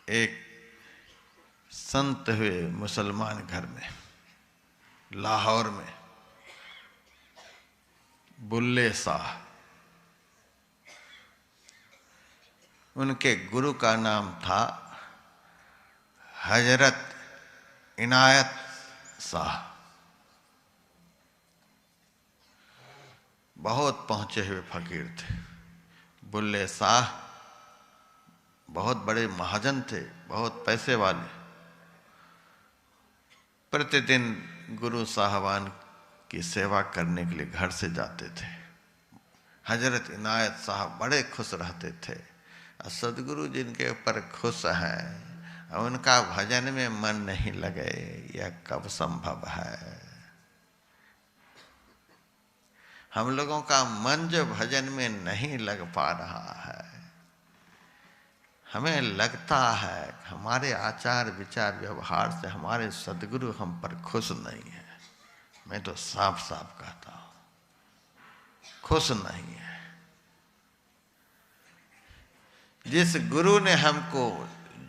एक संत हुए मुसलमान घर में, लाहौर में, बुल्ले शाह। उनके गुरु का नाम था हजरत इनायत शाह। बहुत पहुंचे हुए फकीर थे। बुल्ले शाह बहुत बड़े महाजन थे, बहुत पैसे वाले। प्रतिदिन गुरु साहबान की सेवा करने के लिए घर से जाते थे। हजरत इनायत साहब बड़े खुश रहते थे। सदगुरु जिनके ऊपर खुश हैं, उनका भजन में मन नहीं लगे, यह कब संभव है। हम लोगों का मन जो भजन में नहीं लग पा रहा है, हमें लगता है हमारे आचार विचार व्यवहार से हमारे सदगुरु हम पर खुश नहीं है। मैं तो साफ साफ कहता हूं, खुश नहीं है। जिस गुरु ने हमको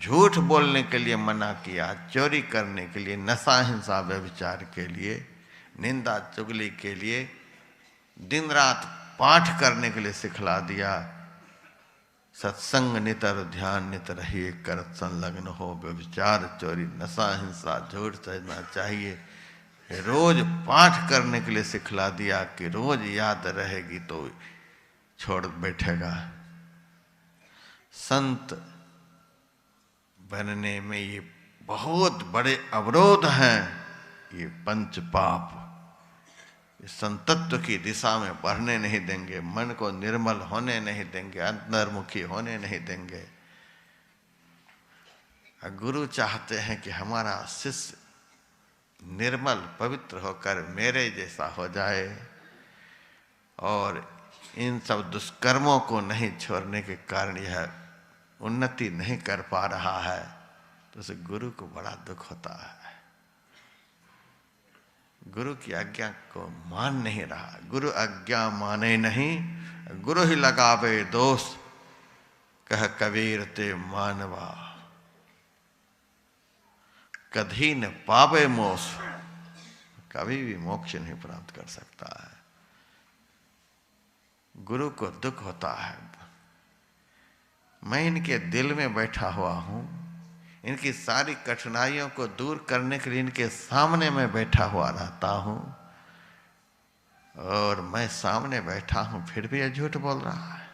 झूठ बोलने के लिए मना किया, चोरी करने के लिए, नशा हिंसा व्यभिचार के लिए, निंदा चुगली के लिए, दिन रात पाठ करने के लिए सिखला दिया, सत्संग नितर ध्यान नित रहिए, करत संलग्न हो, व्यभिचार चोरी नशा हिंसा झूठ सहना चाहिए, रोज पाठ करने के लिए सिखला दिया कि रोज याद रहेगी तो छोड़ बैठेगा। संत बनने में ये बहुत बड़े अवरोध हैं। ये पंच पाप संतत्व की दिशा में बढ़ने नहीं देंगे, मन को निर्मल होने नहीं देंगे, अंतर्मुखी होने नहीं देंगे। गुरु चाहते हैं कि हमारा शिष्य निर्मल पवित्र होकर मेरे जैसा हो जाए और इन सब दुष्कर्मों को नहीं छोड़ने के कारण यह उन्नति नहीं कर पा रहा है, तो उसे गुरु को बड़ा दुख होता है। गुरु की आज्ञा को मान नहीं रहा। गुरु आज्ञा माने नहीं, गुरु ही लगावे दोष, कह कबीर ते मानवा, कभी न पावे मोक्ष। कभी भी मोक्ष नहीं प्राप्त कर सकता है। गुरु को दुख होता है। मैं इनके दिल में बैठा हुआ हूं, इनकी सारी कठिनाइयों को दूर करने के लिए इनके सामने मैं बैठा हुआ रहता हूं, और मैं सामने बैठा हूं फिर भी यह झूठ बोल रहा है,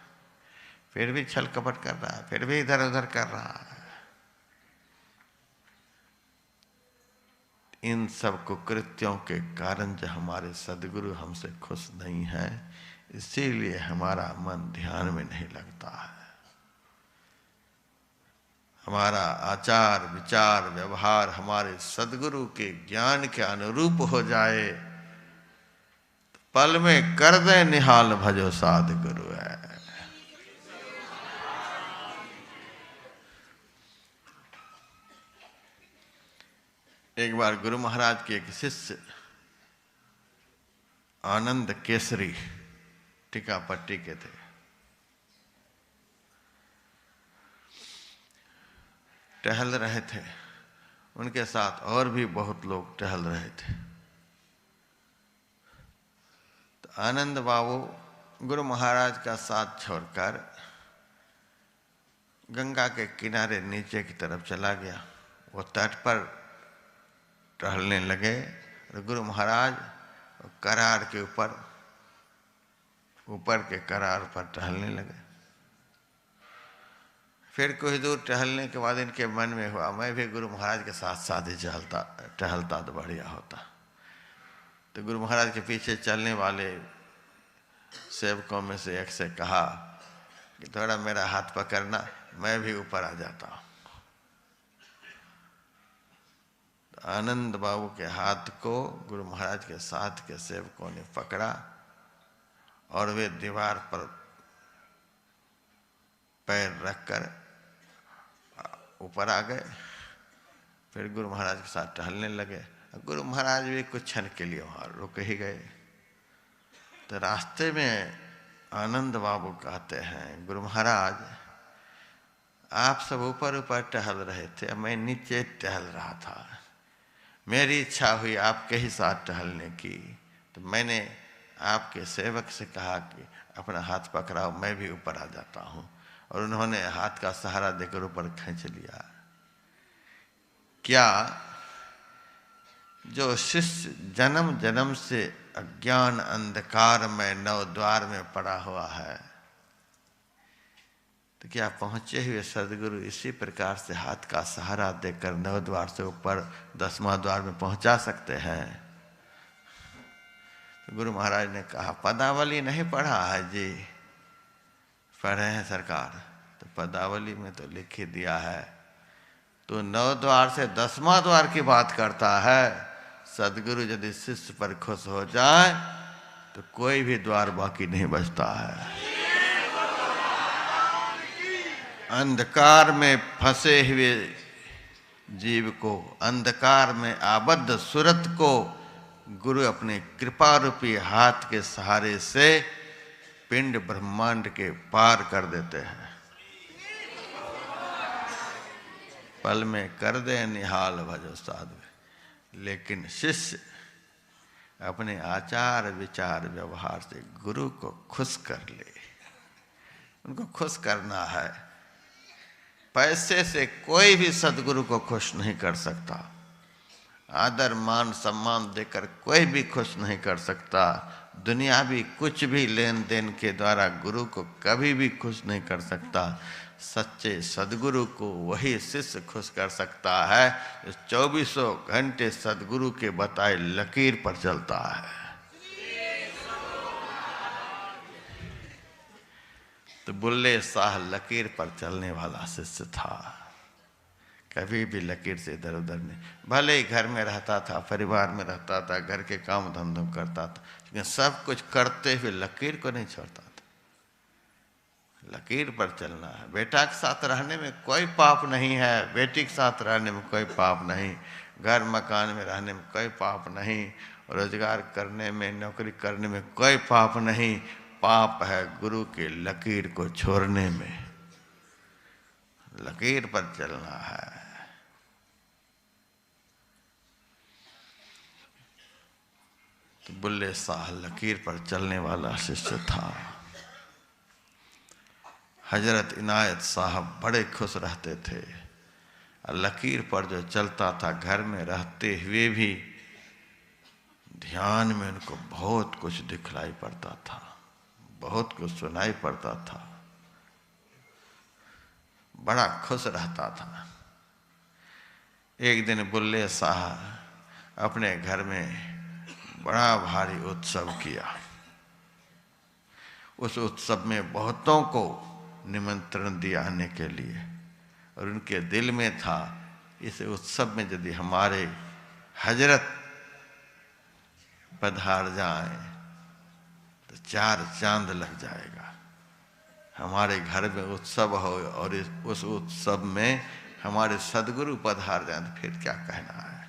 फिर भी छल कपट कर रहा है, फिर भी इधर उधर कर रहा है। इन सब कुकृत्यों के कारण जो हमारे सदगुरु हमसे खुश नहीं है, इसीलिए हमारा मन ध्यान में नहीं लगता है। हमारा आचार विचार व्यवहार हमारे सदगुरु के ज्ञान के अनुरूप हो जाए, पल में कर दे निहाल भजो साध गुरु है। एक बार गुरु महाराज के एक शिष्य आनंद केसरी टीकापट्टी के थे। टहल रहे थे, उनके साथ और भी बहुत लोग टहल रहे थे। तो आनंद बाबू गुरु महाराज का साथ छोड़कर गंगा के किनारे नीचे की तरफ चला गया। वो तट पर टहलने लगे और गुरु महाराज करार के ऊपर के करार पर टहलने लगे। फिर कुछ दूर टहलने के बाद इनके मन में हुआ, मैं भी गुरु महाराज के साथ साथ ही टहलता तो बढ़िया होता। तो गुरु महाराज के पीछे चलने वाले सेवकों में से एक से कहा कि थोड़ा मेरा हाथ पकड़ना, मैं भी ऊपर आ जाता हूं। तो आनंद बाबू के हाथ को गुरु महाराज के साथ के सेवकों ने पकड़ा और वे दीवार पर पैर रखकर ऊपर आ गए। फिर गुरु महाराज के साथ टहलने लगे। गुरु महाराज भी कुछ क्षण के लिए वहां रुक ही गए। तो रास्ते में आनंद बाबू कहते हैं, गुरु महाराज आप सब ऊपर ऊपर टहल रहे थे, मैं नीचे टहल रहा था। मेरी इच्छा हुई आपके ही साथ टहलने की, तो मैंने आपके सेवक से कहा कि अपना हाथ पकड़ाओ, मैं भी ऊपर आ जाता हूँ। और उन्होंने हाथ का सहारा देकर ऊपर खींच लिया। क्या जो शिष्य जन्म जन्म से अज्ञान अंधकार में नव द्वार में पड़ा हुआ है, तो क्या पहुंचे हुए सदगुरु इसी प्रकार से हाथ का सहारा देकर नव द्वार से ऊपर 10वां द्वार में पहुंचा सकते हैं? तो गुरु महाराज ने कहा, पदावली नहीं पढ़ा है जी? पढ़े हैं सरकार। तो पदावली में तो लिख ही दिया है, तो 9 द्वार से 10वां द्वार की बात करता है। सदगुरु यदि शिष्य पर खुश हो जाए तो कोई भी द्वार बाकी नहीं बचता है। अंधकार में फंसे हुए जीव को, अंधकार में आबद्ध सुरत को गुरु अपने कृपा रूपी हाथ के सहारे से पिंड ब्रह्मांड के पार कर देते हैं। पल में कर दे निहाल भजो साधु। लेकिन शिष्य अपने आचार विचार व्यवहार से गुरु को खुश कर ले। उनको खुश करना है। पैसे से कोई भी सदगुरु को खुश नहीं कर सकता। आदर मान सम्मान देकर कोई भी खुश नहीं कर सकता। दुनियावी कुछ भी लेन देन के द्वारा गुरु को कभी भी खुश नहीं कर सकता। सच्चे सदगुरु को वही शिष्य खुश कर सकता है जो 24 घंटे सदगुरु के बताए लकीर पर चलता है। तो बुल्ले शाह लकीर पर चलने वाला शिष्य था, कभी भी लकीर से इधर उधर नहीं। भले ही घर में रहता था, परिवार में रहता था, घर के काम धंधों करता था, लेकिन सब कुछ करते हुए लकीर को नहीं छोड़ता था। लकीर पर चलना है। बेटा के साथ रहने में कोई पाप नहीं है, बेटी के साथ रहने में कोई पाप नहीं, घर मकान में रहने में कोई पाप नहीं, रोजगार करने में, नौकरी करने में कोई पाप नहीं। पाप है गुरु के लकीर को छोड़ने में। लकीर पर चलना है। तो बुल्ले शाह लकीर पर चलने वाला शिष्य था। हजरत इनायत साहब बड़े खुश रहते थे। लकीर पर जो चलता था, घर में रहते हुए भी ध्यान में उनको बहुत कुछ दिखलाई पड़ता था, बहुत कुछ सुनाई पड़ता था, बड़ा खुश रहता था। एक दिन बुल्ले शाह अपने घर में बड़ा भारी उत्सव किया। उस उत्सव में बहुतों को निमंत्रण दिया आने के लिए, और उनके दिल में था इस उत्सव में यदि हमारे हजरत पधार जाए तो 4 चांद लग जाएगा। हमारे घर में उत्सव हो और उस उत्सव में हमारे सदगुरु पधार जाए तो फिर क्या कहना है।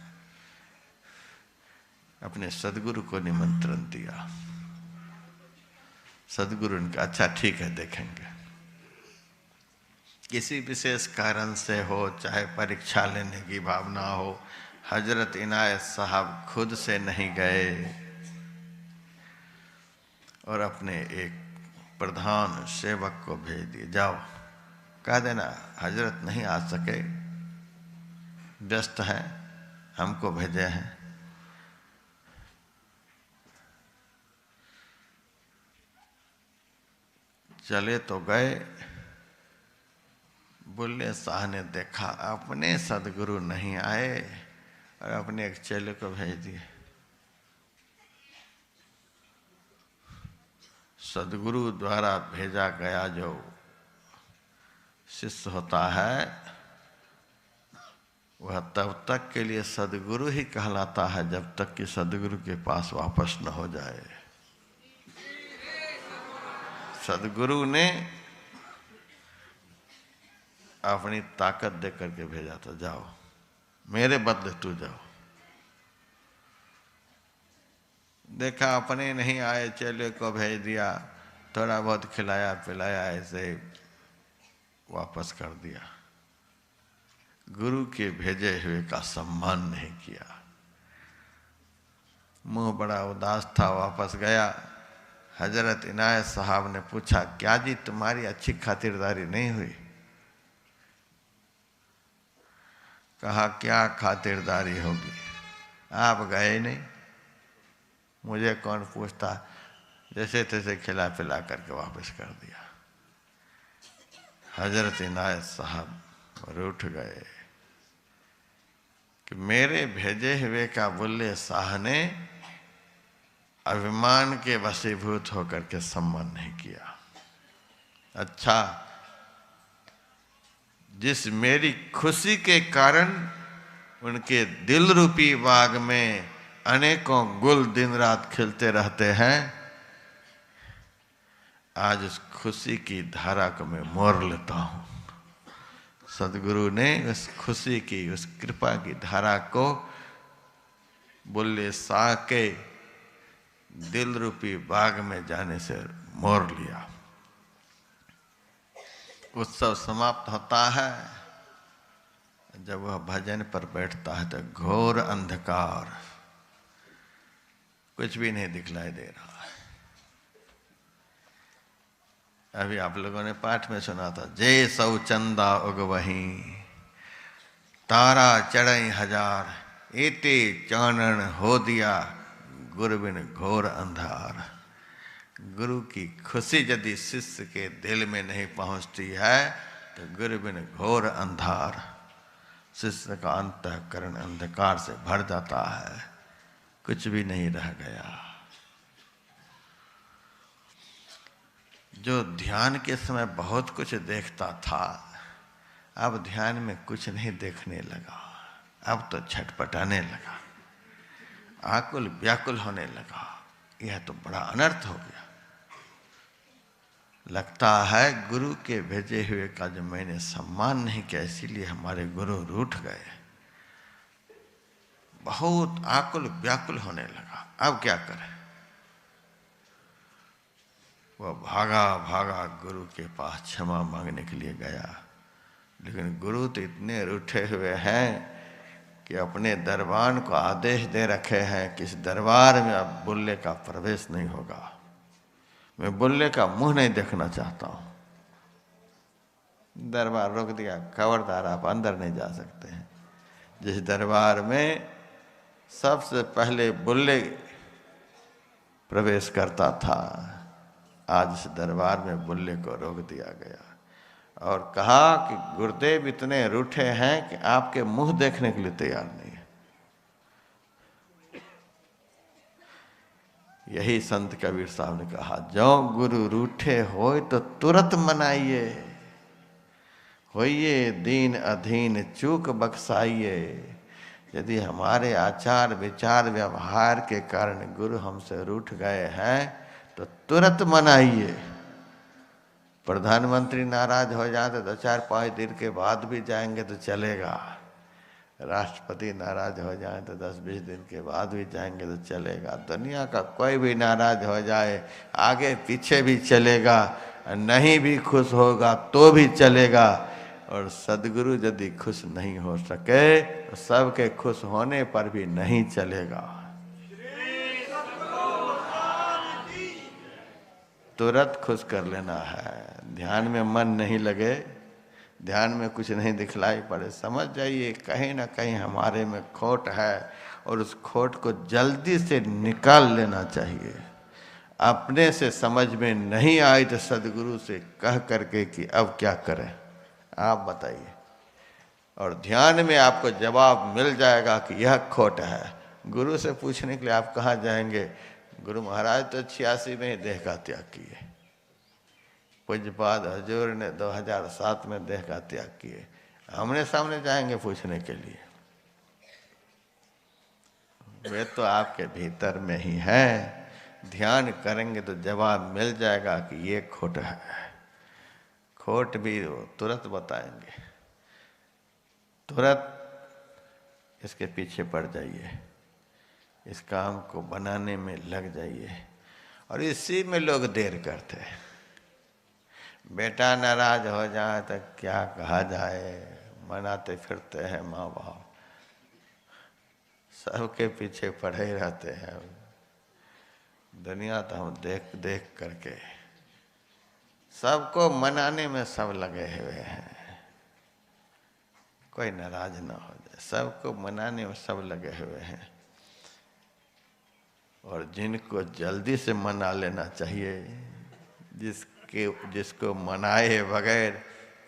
अपने सदगुरु को निमंत्रण दिया। सदगुरु ने कहा, अच्छा ठीक है, देखेंगे। किसी विशेष कारण से हो, चाहे परीक्षा लेने की भावना हो, हजरत इनायत साहब खुद से नहीं गए और अपने एक प्रधान सेवक को भेज दिए, जाओ कह देना हजरत नहीं आ सके, व्यस्त हैं, हमको भेजे हैं। चले तो गए। बुल्ले शाह ने देखा अपने सदगुरु नहीं आए और अपने एक चेले को भेज दिए। सदगुरु द्वारा भेजा गया जो शिष्य होता है वह तब तक के लिए सदगुरु ही कहलाता है जब तक कि सदगुरु के पास वापस न हो जाए। सदगुरु ने अपनी ताकत दे करके भेजा था, जाओ मेरे बदले तू जाओ। देखा अपने नहीं आए, चेले को भेज दिया, थोड़ा बहुत खिलाया पिलाया, ऐसे वापस कर दिया। गुरु के भेजे हुए का सम्मान नहीं किया। मुंह बड़ा उदास था, वापस गया। हजरत इनायत साहब ने पूछा, क्या जी तुम्हारी अच्छी खातिरदारी नहीं हुई? कहा, क्या खातिरदारी होगी, आप गए नहीं, मुझे कौन पूछता। जैसे तैसे खिला पिला करके वापस कर दिया। हजरत इनायत साहब रूठ गए कि मेरे भेजे हुए का बुल्ले शाह ने अभिमान के वशीभूत होकर के सम्मान नहीं किया। अच्छा, जिस मेरी खुशी के कारण उनके दिल रूपी बाग में अनेकों गुल दिन रात खिलते रहते हैं, आज उस खुशी की धारा को मैं मोड़ लेता हूं। सदगुरु ने उस खुशी की, उस कृपा की धारा को बुल्ले शाह के दिल रूपी बाग में जाने से मोड़ लिया। उत्सव समाप्त होता है। जब वह भजन पर बैठता है तो घोर अंधकार, कुछ भी नहीं दिखलाई दे रहा है। अभी आप लोगों ने पाठ में सुना था, जय सौ चंदा उगवही तारा चढ़ई हजार, एते चानन हो दिया गुरु बिन घोर अंधार। गुरु की खुशी यदि शिष्य के दिल में नहीं पहुंचती है तो गुरु बिन घोर अंधार, शिष्य का अंतःकरण अंधकार से भर जाता है, कुछ भी नहीं रह गया। जो ध्यान के समय बहुत कुछ देखता था, अब ध्यान में कुछ नहीं देखने लगा। अब तो छटपटाने लगा, आकुल व्याकुल होने लगा। यह तो बड़ा अनर्थ हो गया। लगता है गुरु के भेजे हुए का जो मैंने सम्मान नहीं किया, इसीलिए हमारे गुरु रूठ गए। बहुत आकुल व्याकुल होने लगा। अब क्या करें? वह भागा भागा गुरु के पास क्षमा मांगने के लिए गया, लेकिन गुरु तो इतने रूठे हुए हैं कि अपने दरबार को आदेश दे रखे हैं कि इस दरबार में अब बुल्ले का प्रवेश नहीं होगा। मैं बुल्ले का मुंह नहीं देखना चाहता हूं। दरबार रोक दिया, खबरदार आप अंदर नहीं जा सकते हैं। जिस दरबार में सबसे पहले बुल्ले प्रवेश करता था, आज इस दरबार में बुल्ले को रोक दिया गया और कहा कि गुरुदेव इतने रूठे हैं कि आपके मुंह देखने के लिए तैयार नहीं है। यही संत कबीर साहब ने कहा, जो गुरु रूठे होए तो तुरंत मनाइए, होइए दीन अधीन चूक बख्साइए। यदि हमारे आचार विचार व्यवहार के कारण गुरु हमसे रूठ गए हैं तो तुरंत मनाइए। प्रधानमंत्री नाराज हो जाए तो 4-5 दिन के बाद भी जाएंगे तो चलेगा। राष्ट्रपति नाराज हो जाए तो 10-20 दिन के बाद भी जाएंगे तो चलेगा। दुनिया का कोई भी नाराज हो जाए, आगे पीछे भी चलेगा, नहीं भी खुश होगा तो भी चलेगा। और सदगुरु यदि खुश नहीं हो सके तो सबके खुश होने पर भी नहीं चलेगा। तुरंत खुश कर लेना है। ध्यान में मन नहीं लगे, ध्यान में कुछ नहीं दिखलाई पड़े, समझ जाइए कहीं ना कहीं हमारे में खोट है और उस खोट को जल्दी से निकाल लेना चाहिए। अपने से समझ में नहीं आई तो सदगुरु से कह करके कि अब क्या करें, आप बताइए। और ध्यान में आपको जवाब मिल जाएगा कि यह खोट है। गुरु से पूछने के लिए आप कहाँ जाएंगे? गुरु महाराज तो 86 में ही देह का त्याग किए, पूज्यपाद हजूर ने 2007 में देह का त्याग किए। हमने सामने जाएंगे पूछने के लिए? वे तो आपके भीतर में ही है। ध्यान करेंगे तो जवाब मिल जाएगा कि ये खोट है। खोट भी वो तुरंत बताएंगे। तुरंत इसके पीछे पड़ जाइए, इस काम को बनाने में लग जाइए। और इसी में लोग देर करते हैं। बेटा नाराज हो जाए तो क्या कहा जाए, मनाते फिरते हैं माँ बाप, सबके पीछे पड़े रहते हैं। दुनिया तो हम देख देख करके, सबको मनाने में सब लगे हुए हैं, कोई नाराज ना हो जाए, सबको मनाने में सब लगे हुए हैं। और जिनको जल्दी से मना लेना चाहिए, जिसको मनाए बगैर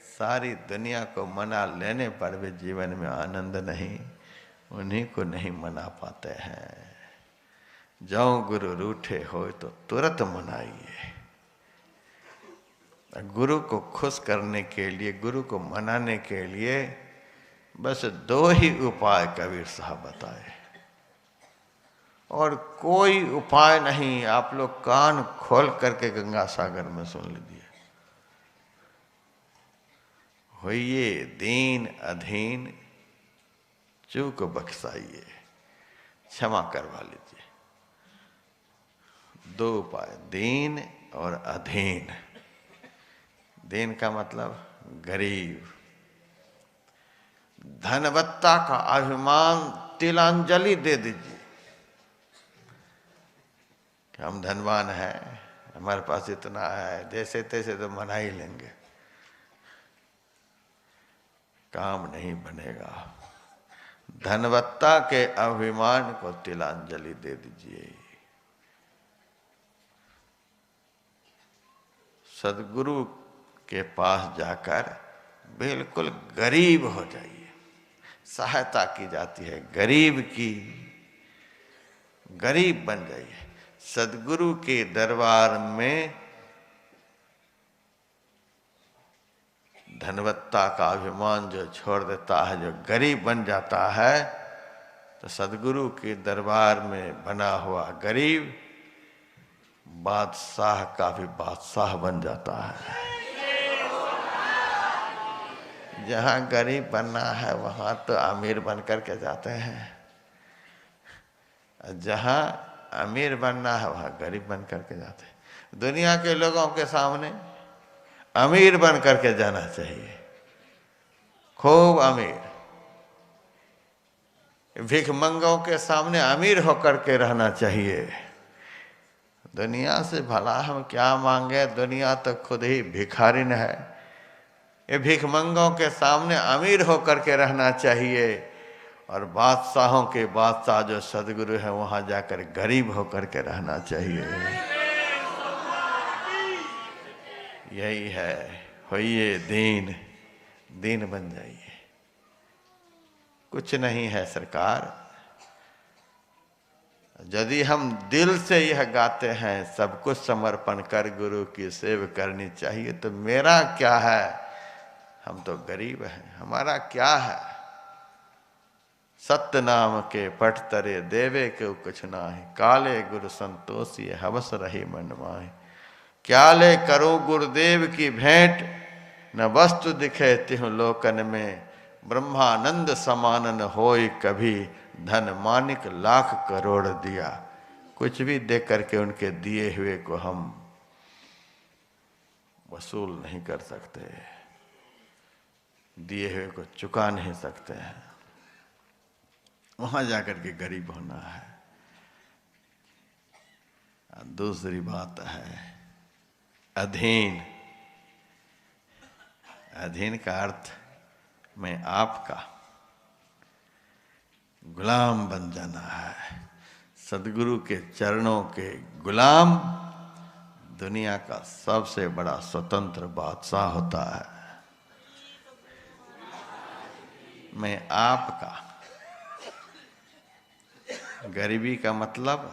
सारी दुनिया को मना लेने पर भी जीवन में आनंद नहीं, उन्हीं को नहीं मना पाते हैं। जाओ गुरु रूठे हो तो तुरंत मनाइए। गुरु को खुश करने के लिए, गुरु को मनाने के लिए बस दो ही उपाय कबीर साहब बताए, और कोई उपाय नहीं। आप लोग कान खोल करके गंगा सागर में सुन लीजिए। होइए दीन अधीन, चूक बख्शाइए, क्षमा करवा लीजिए। दो उपाय, दीन और अधीन। दीन का मतलब गरीब। धनवत्ता का अभिमान तिलांजलि दे दीजिए कि हम धनवान हैं, हमारे पास इतना है, जैसे तैसे तो मना ही लेंगे। काम नहीं बनेगा। धनवत्ता के अभिमान को तिलांजलि दे दीजिए। सदगुरु के पास जाकर बिल्कुल गरीब हो जाइए। सहायता की जाती है गरीब की, गरीब बन जाइए। सदगुरु के दरबार में धनवत्ता का अभिमान जो छोड़ देता है, जो गरीब बन जाता है, तो सदगुरु के दरबार में बना हुआ गरीब बादशाह का भी बादशाह बन जाता है। जहाँ गरीब बनना है वहाँ तो अमीर बन करके जाते हैं, जहाँ अमीर बनना है वहाँ गरीब बन करके जाते हैं। दुनिया के लोगों के सामने अमीर बन करके जाना चाहिए, खूब अमीर। भिखमंगों के सामने अमीर होकर के रहना चाहिए। दुनिया से भला हम क्या मांगे, दुनिया तो खुद ही भिखारिन है। ये भिखमंगों के सामने अमीर होकर के रहना चाहिए, और बादशाहों के बादशाह जो सदगुरु है वहां जाकर गरीब होकर के रहना चाहिए। यही है, होइए दीन, दीन बन जाइए। कुछ नहीं है सरकार, यदि हम दिल से यह गाते हैं सब कुछ समर्पण कर गुरु की सेवा करनी चाहिए, तो मेरा क्या है, हम तो गरीब हैं, हमारा क्या है। सत्य नाम के पट तरे देवे के कुछ नाहि, काले गुरु संतोषी हवस रही मन माहि। क्या ले करो गुरुदेव की भेंट, न वस्तु दिखे तिहु लोकन में। ब्रह्मानंद समान न होय कभी, धन मानिक लाख करोड़ दिया। कुछ भी दे करके उनके दिए हुए को हम वसूल नहीं कर सकते, दिए हुए को चुका नहीं सकते हैं। वहां जाकर के गरीब होना है। दूसरी बात है अधीन। अधीन का अर्थ में आपका गुलाम बन जाना है। सदगुरु के चरणों के गुलाम दुनिया का सबसे बड़ा स्वतंत्र बादशाह होता है। मैं आपका, गरीबी का मतलब,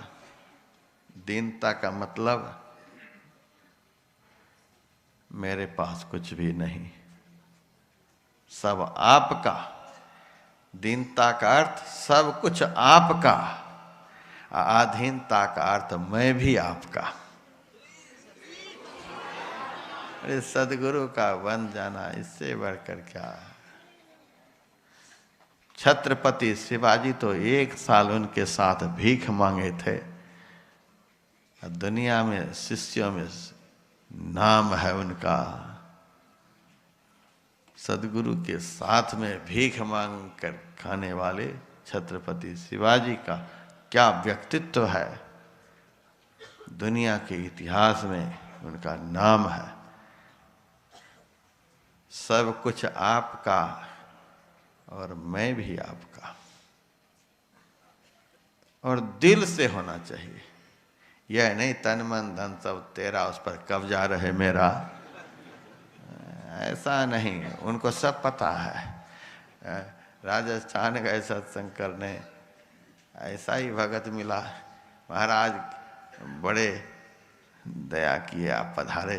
दीनता का मतलब मेरे पास कुछ भी नहीं, सब आपका। दीनता का अर्थ सब कुछ आपका, अधीनता का अर्थ मैं भी आपका। अरे सदगुरु का बन जाना, इससे बढ़कर क्या है। छत्रपति शिवाजी तो 1 साल उनके साथ भीख मांगे थे। दुनिया में शिष्यों में नाम है उनका सदगुरु के साथ में भीख मांग कर खाने वाले छत्रपति शिवाजी का क्या व्यक्तित्व है, दुनिया के इतिहास में उनका नाम है। सब कुछ आपका और मैं भी आपका, और दिल से होना चाहिए। यह नहीं तन मन धन सब तेरा, उस पर कब्जा रहे मेरा, ऐसा नहीं। उनको सब पता है। राजस्थान गए सत्संग करने, ऐसा ही भगत मिला। महाराज बड़े दया किए, आप पधारे।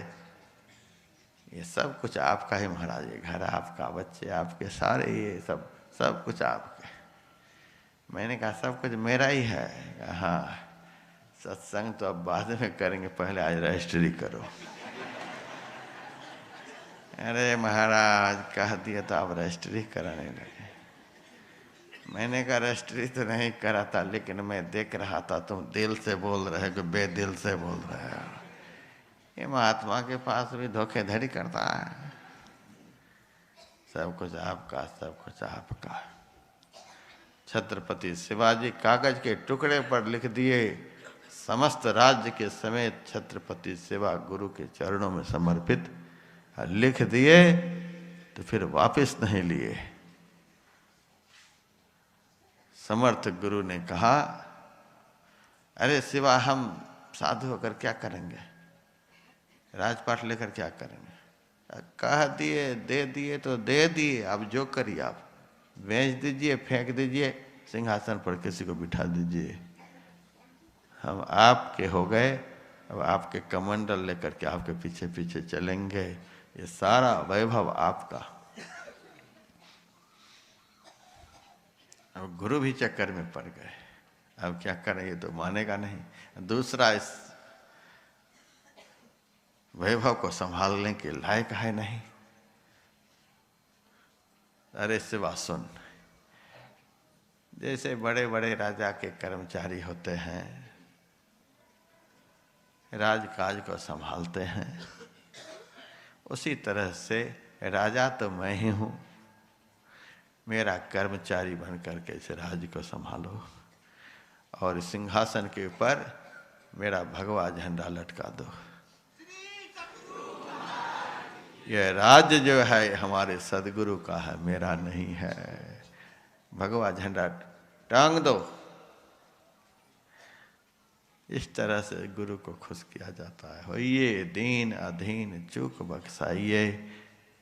ये सब कुछ आपका ही महाराज, ये घर आपका, बच्चे आपके, सारे ये सब कुछ आपके। मैंने कहा सब कुछ मेरा ही है। हाँ, सत्संग तो अब बाद में करेंगे, पहले आज रजिस्ट्री करो। अरे महाराज कह दिया तो आप रजिस्ट्री कराने लगे। मैंने कहा रजिस्ट्री तो नहीं करा था, लेकिन मैं देख रहा था तुम दिल से बोल रहे हो, बेदिल से बोल रहे हो। ये महात्मा के पास भी धोखेधड़ी करता है। सब कुछ आपका, सब कुछ आपका। छत्रपति शिवाजी कागज के टुकड़े पर लिख दिए, समस्त राज्य के समेत छत्रपति शिवा गुरु के चरणों में समर्पित। लिख दिए तो फिर वापस नहीं लिए। समर्थ गुरु ने कहा, अरे शिवा हम साधु होकर क्या करेंगे, राजपाट लेकर क्या करेंगे। कह दिए, दे दिए तो दे दिए, अब जो करिए आप, बेच दीजिए, फेंक दीजिए, सिंहासन पर किसी को बिठा दीजिए, हम आपके हो गए। अब आपके कमंडल लेकर के आपके पीछे पीछे चलेंगे, ये सारा वैभव आपका। अब गुरु भी चक्कर में पड़ गए, अब क्या करें, ये तो मानेगा नहीं। दूसरा इस वैभव को संभालने के लायक है नहीं। अरे शिवा सुन, जैसे बड़े बड़े राजा के कर्मचारी होते हैं, राजकाज को संभालते हैं, उसी तरह से राजा तो मैं ही हूँ, मेरा कर्मचारी बन करके इस राज्य को संभालो और सिंहासन के ऊपर मेरा भगवा झंडा लटका दो। यह राज्य जो है हमारे सदगुरु का है, मेरा नहीं है। भगवा झंडा टांग दो। इस तरह से गुरु को खुश किया जाता है। होइए दीन अधीन चूक बख्शाइए,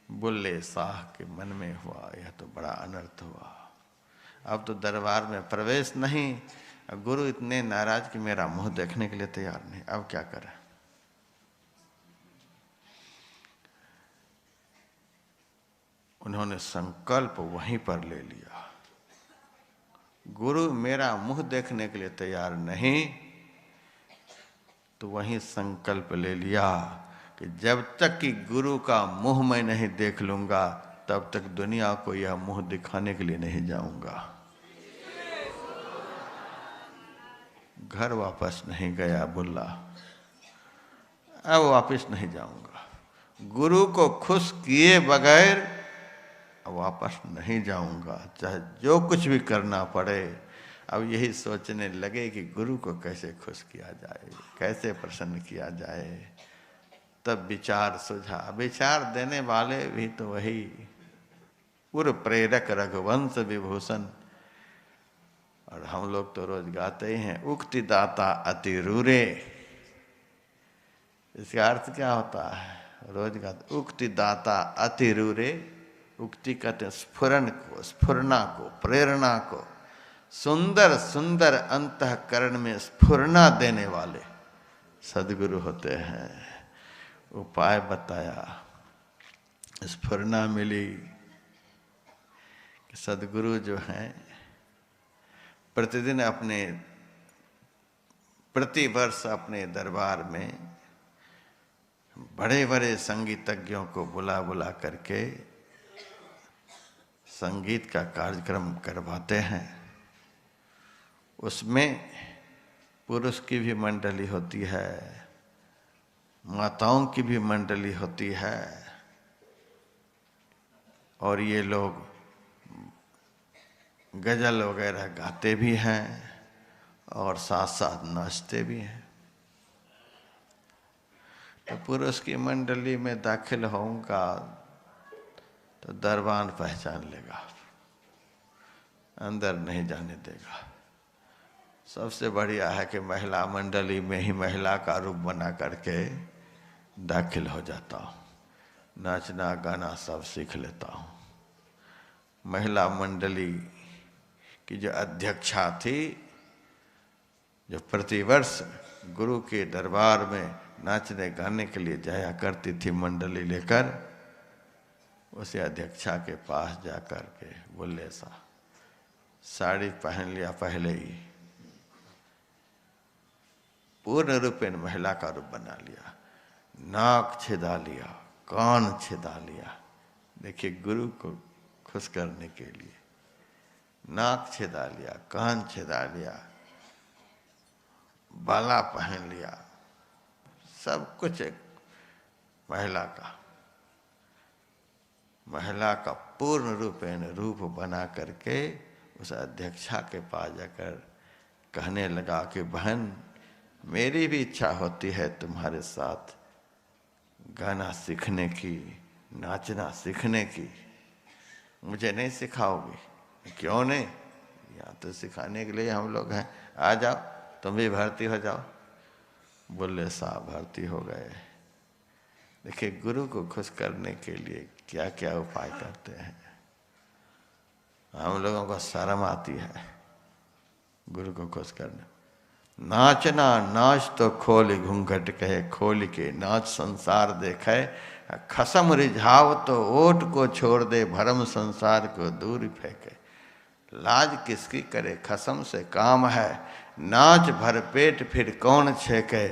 बुल्ले शाह के मन में हुआ यह तो बड़ा अनर्थ हुआ। अब तो दरबार में प्रवेश नहीं। गुरु इतने नाराज कि मेरा मुंह देखने के लिए तैयार नहीं, अब क्या करें। उन्होंने संकल्प वहीं पर ले लिया। गुरु मेरा मुंह देखने के लिए तैयार नहीं, तो वहीं संकल्प ले लिया कि जब तक कि गुरु का मुंह मैं नहीं देख लूंगा, तब तक दुनिया को यह मुंह दिखाने के लिए नहीं जाऊंगा। घर वापस नहीं गया बुल्ला, अब वापस नहीं जाऊंगा। गुरु को खुश किए बगैर वापस नहीं जाऊंगा, चाहे जो कुछ भी करना पड़े। अब यही सोचने लगे कि गुरु को कैसे खुश किया जाए, कैसे प्रसन्न किया जाए। तब विचार सुझा। विचार देने वाले भी तो वही उर प्रेरक रघुवंश विभूषण। और हम लोग तो रोज गाते ही हैं, उक्ति दाता अति रूरे। इसका अर्थ क्या होता है? रोज गाते उक्ति दाता अति रूरे। उक्ति कहते हैं स्फुरन को, स्फुरना को, प्रेरणा को। सुंदर सुंदर अंतःकरण में स्फुरना देने वाले सदगुरु होते हैं। उपाय बताया, स्फुरना मिली कि सदगुरु जो हैं प्रतिदिन अपने प्रतिवर्ष अपने दरबार में बड़े बड़े संगीतज्ञों को बुला बुला करके संगीत का कार्यक्रम करवाते हैं। उसमें पुरुष की भी मंडली होती है, माताओं की भी मंडली होती है। और ये लोग गजल वगैरह गाते भी हैं और साथ साथ नाचते भी हैं। तो पुरुष की मंडली में दाखिल होऊंगा तो दरबान पहचान लेगा, अंदर नहीं जाने देगा। सबसे बढ़िया है कि महिला मंडली में ही महिला का रूप बना करके दाखिल हो जाता हूँ, नाचना गाना सब सीख लेता हूँ। महिला मंडली की जो अध्यक्षा थी, जो प्रतिवर्ष गुरु के दरबार में नाचने गाने के लिए जाया करती थी मंडली लेकर, उसे अध्यक्षा के पास जाकर के बोले सा साड़ी पहन लिया पहले ही, पूर्ण रूपेण महिला का रूप बना लिया, नाक छिदा लिया, कान छिदा लिया। देखिए गुरु को खुश करने के लिए नाक छिदा लिया, कान छिदा लिया, बाला पहन लिया, सब कुछ एक महिला का पूर्ण रूपेण रूप बना करके उस अध्यक्षा के पास जाकर कहने लगा कि बहन, मेरी भी इच्छा होती है तुम्हारे साथ गाना सीखने की, नाचना सीखने की। मुझे नहीं सिखाओगी? क्यों नहीं, यहाँ तो सिखाने के लिए हम लोग हैं, आ जाओ, तुम भी भर्ती हो जाओ। बोले साहब भर्ती हो गए। देखिए गुरु को खुश करने के लिए क्या क्या उपाय करते हैं। हम लोगों को शर्म आती है गुरु को खुश करने। नाचना नाच तो खोल घूंघट कहे, खोल के नाच संसार देखे, खसम रिझाव तो ओट को छोड़ दे, भरम संसार को दूर फेंके। लाज किसकी करे, खसम से काम है, नाच भर पेट फिर कौन छेके।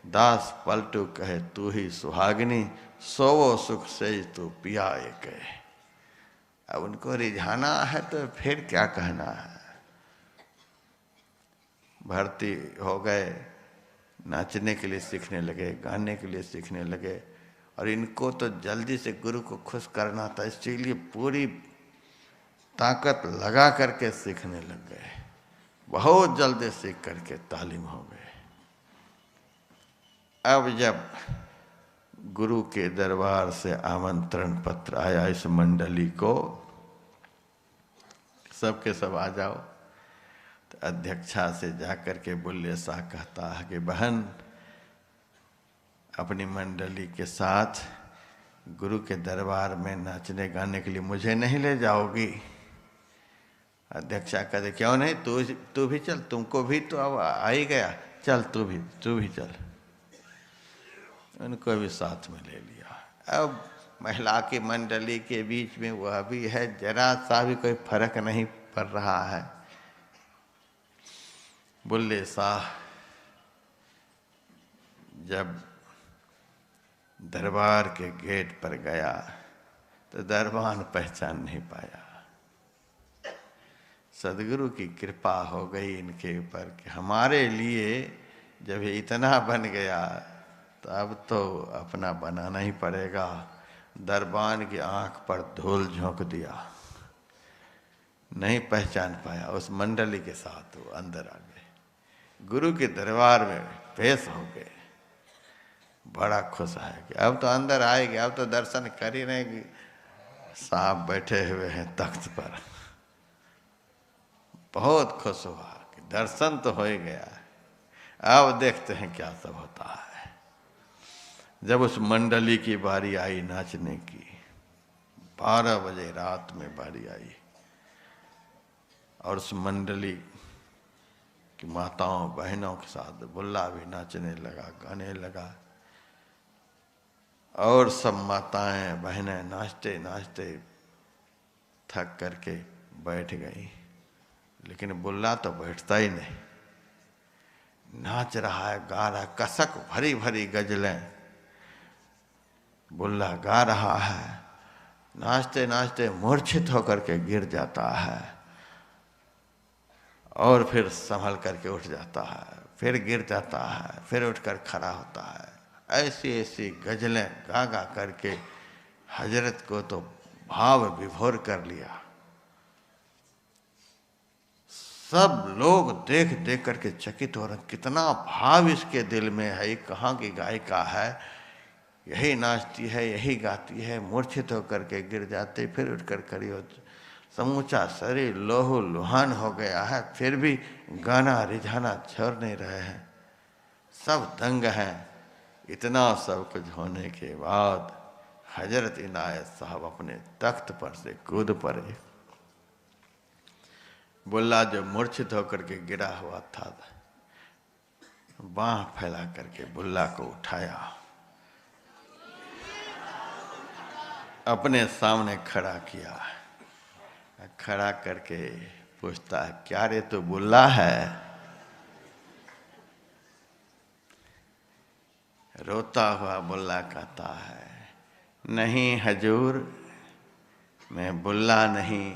दास पलटू कहे तू ही सुहागिनी, सोवो सुख से तू पिया एक। अब उनको रिझाना है तो फिर क्या कहना है। भर्ती हो गए, नाचने के लिए सीखने लगे, गाने के लिए सीखने लगे। और इनको तो जल्दी से गुरु को खुश करना था, इसीलिए पूरी ताकत लगा करके सीखने लग गए। बहुत जल्दी सीख करके तालीम हो गए। अब जब गुरु के दरबार से आमंत्रण पत्र आया इस मंडली को, सबके सब आ जाओ, तो अध्यक्षा से जाकर के बुल्ले शाह कहता है कि बहन, अपनी मंडली के साथ गुरु के दरबार में नाचने गाने के लिए मुझे नहीं ले जाओगी? अध्यक्षा कहते क्यों नहीं, तू भी चल, तुमको भी तो अब आ ही गया, चल तू भी चल। उनको भी साथ में ले लिया। अब महिला की मंडली के बीच में वह भी है, जरा सा भी कोई फर्क नहीं पड़ रहा है। बुल्ले शाह जब दरबार के गेट पर गया तो दरबान पहचान नहीं पाया। सदगुरु की कृपा हो गई इनके ऊपर कि हमारे लिए जब ये इतना बन गया तो अब तो अपना बनाना ही पड़ेगा। दरबान की आंख पर धूल झोंक दिया, नहीं पहचान पाया। उस मंडली के साथ वो अंदर आ गए, गुरु के दरबार में पेश हो गए। बड़ा खुश है कि अब तो अंदर आएंगे, अब तो दर्शन कर ही रहेंगे। साहब बैठे हुए हैं तख्त पर। बहुत खुश हुआ कि दर्शन तो हो ही गया, अब देखते हैं क्या सब होता है। जब उस मंडली की बारी आई नाचने की, 12 बजे रात में बारी आई, और उस मंडली की माताओं बहनों के साथ बुल्ला भी नाचने लगा, गाने लगा। और सब माताएं बहनें नाचते नाचते थक करके बैठ गई, लेकिन बुल्ला तो बैठता ही नहीं, नाच रहा है, गा रहा है, कसक भरी भरी गजलें बुल्ला गा रहा है। नाचते नाचते मूर्छित होकर के गिर जाता है और फिर संभल करके उठ जाता है, फिर गिर जाता है, फिर उठकर खड़ा होता है। ऐसी ऐसी गजलें गा गा करके हजरत को तो भाव विभोर कर लिया। सब लोग देख देख करके चकित हो रहे, कितना भाव इसके दिल में है, ये कहाँ की गायिका है, यही नाचती है, यही गाती है। मूर्छित होकर के गिर जाते, फिर उठकर खड़ी हो, समूचा शरीर लोहू लुहान हो गया है, फिर भी गाना रिझाना छोड़ नहीं रहे हैं। सब दंग हैं। इतना सब कुछ होने के बाद हजरत इनायत साहब अपने तख्त पर से कूद पड़े। बुल्ला जो मूर्छित होकर के गिरा हुआ था, बांह फैला करके बुल्ला को उठाया, अपने सामने खड़ा किया। खड़ा करके पूछता है, क्या रे तू बुल्ला है? रोता हुआ बुल्ला कहता है, नहीं हजूर, मैं बुल्ला नहीं,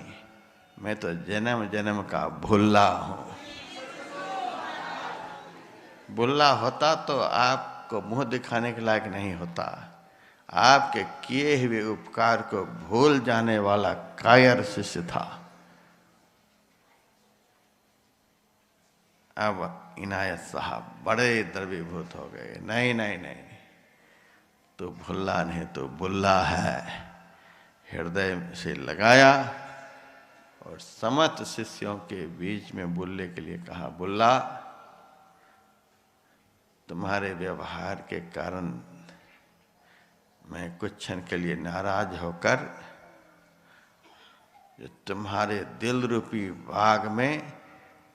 मैं तो जन्म जन्म का भुल्ला हूँ। बुल्ला होता तो आपको मुंह दिखाने के लायक नहीं होता। आपके किए हुए उपकार को भूल जाने वाला कायर शिष्य था। अब इनायत साहब बड़े द्रवीभूत हो गए। नहीं नहीं नहीं, तो भुल्ला नहीं तो बुल्ला है। हृदय से लगाया और समस्त शिष्यों के बीच में बुल्ले के लिए कहा, बुल्ला, तुम्हारे व्यवहार के कारण मैं कुछ क्षण के लिए नाराज होकर जो तुम्हारे दिल रूपी बाग में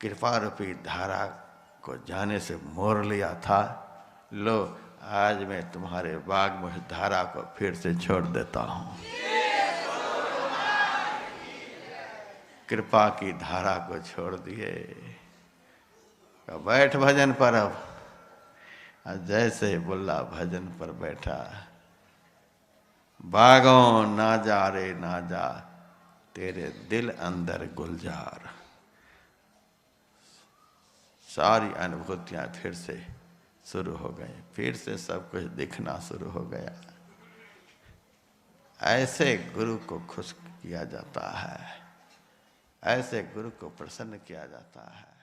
कृपा रूपी धारा को जाने से मोड़ लिया था, लो आज मैं तुम्हारे बाग में उस धारा को फिर से छोड़ देता हूँ। कृपा की धारा को छोड़ दिए। बैठ भजन पर। अब जैसे बुल्ला भजन पर बैठा, बागों ना जा रे ना जा, तेरे दिल अंदर गुलजार। सारी अनुभूतियां फिर से शुरू हो गई, फिर से सब कुछ दिखना शुरू हो गया। ऐसे गुरु को खुश किया जाता है, ऐसे गुरु को प्रसन्न किया जाता है।